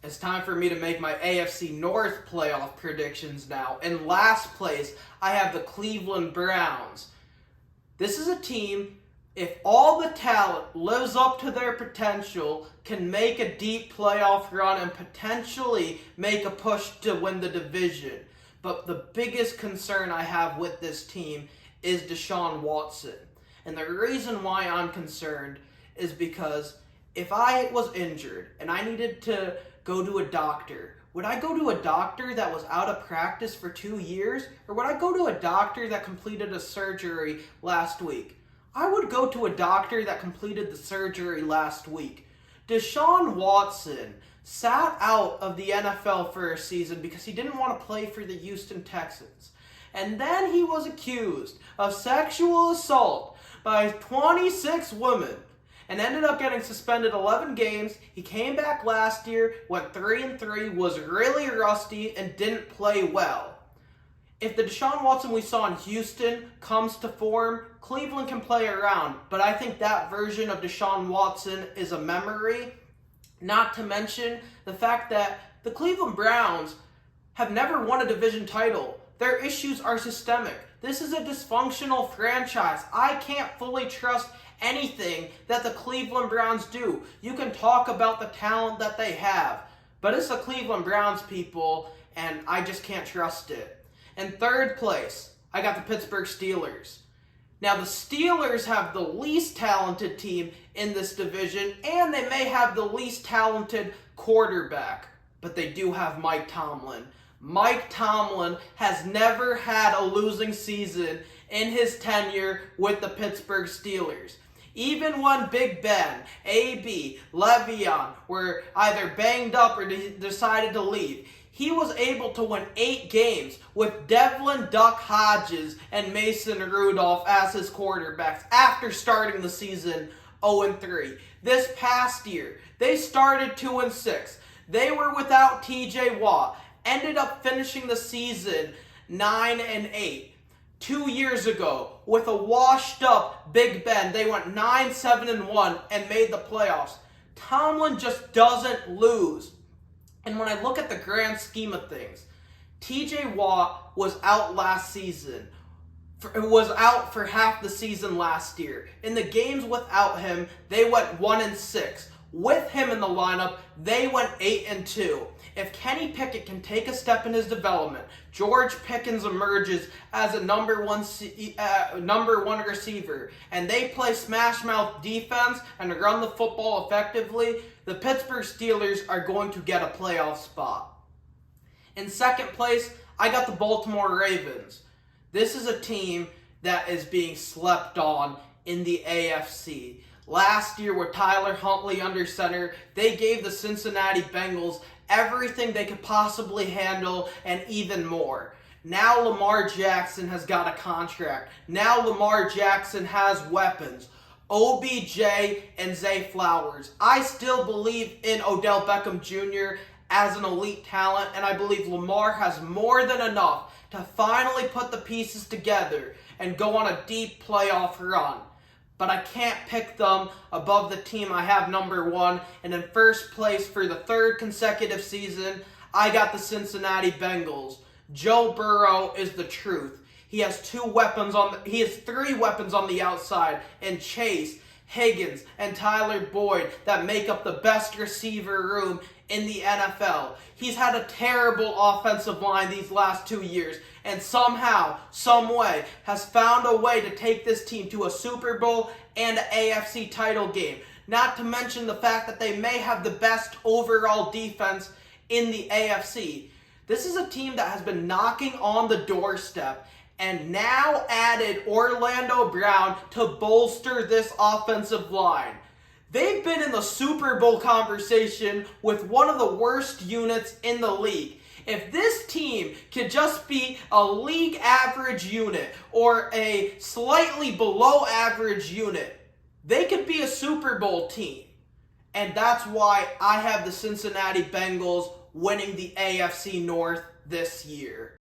It's time for me to make my AFC North playoff predictions now. In last place, I have the Cleveland Browns. This is a team, if all the talent lives up to their potential, can make a deep playoff run and potentially make a push to win the division. But the biggest concern I have with this team is Deshaun Watson. And the reason why I'm concerned is because if I was injured and I needed to go to a doctor, would I go to a doctor that was out of practice for 2 years? Or would I go to a doctor that completed a surgery last week? I would go to a doctor that completed the surgery last week. Deshaun Watson sat out of the NFL for a season because he didn't want to play for the Houston Texans. And then he was accused of sexual assault by 26 women and ended up getting suspended 11 games. He came back last year, went 3-3, was really rusty, and didn't play well. If the Deshaun Watson we saw in Houston comes to form, Cleveland can play around. But I think that version of Deshaun Watson is a memory. Not to mention the fact that the Cleveland Browns have never won a division title. Their issues are systemic. This is a dysfunctional franchise. I can't fully trust anything that the Cleveland Browns do. You can talk about the talent that they have, but it's the Cleveland Browns, people, and I just can't trust it. In third place, I got the Pittsburgh Steelers. Now, the Steelers have the least talented team in this division, and they may have the least talented quarterback, but they do have Mike Tomlin. Mike Tomlin has never had a losing season in his tenure with the Pittsburgh Steelers. Even when Big Ben, AB, Le'Veon were either banged up or decided to leave, he was able to win 8 games with Devlin Duck Hodges and Mason Rudolph as his quarterbacks after starting the season 0-3. This past year, they started 2-6. They were without TJ Watt, ended up finishing the season 9-8. 2 years ago, with a washed-up Big Ben, they went 9-7-1 and made the playoffs. Tomlin just doesn't lose. And when I look at the grand scheme of things, TJ Watt was out last season. Was out for half the season last year. In the games without him, they went 1-6. With him in the lineup, they went 8-2. If Kenny Pickett can take a step in his development, George Pickens emerges as a number one receiver, and they play smash mouth defense and run the football effectively, the Pittsburgh Steelers are going to get a playoff spot. In second place, I got the Baltimore Ravens. This is a team that is being slept on in the AFC. Last year, with Tyler Huntley under center, they gave the Cincinnati Bengals everything they could possibly handle and even more. Now Lamar Jackson has got a contract. Now Lamar Jackson has weapons. OBJ and Zay Flowers. I still believe in Odell Beckham Jr. as an elite talent, and I believe Lamar has more than enough to finally put the pieces together and go on a deep playoff run. But I can't pick them above the team I have number 1. And in first place for the 3rd consecutive season, I got the Cincinnati Bengals. Joe Burrow is the truth. He has 3 weapons on the outside, and Chase, Higgins, and Tyler Boyd that make up the best receiver room in the NFL. He's had a terrible offensive line these last 2 years, and somehow, some way, has found a way to take this team to a Super Bowl and an AFC title game. Not to mention the fact that they may have the best overall defense in the AFC. This is a team that has been knocking on the doorstep and now added Orlando Brown to bolster this offensive line. They've been in the Super Bowl conversation with one of the worst units in the league. If this team could just be a league average unit or a slightly below average unit, they could be a Super Bowl team. And that's why I have the Cincinnati Bengals winning the AFC North this year.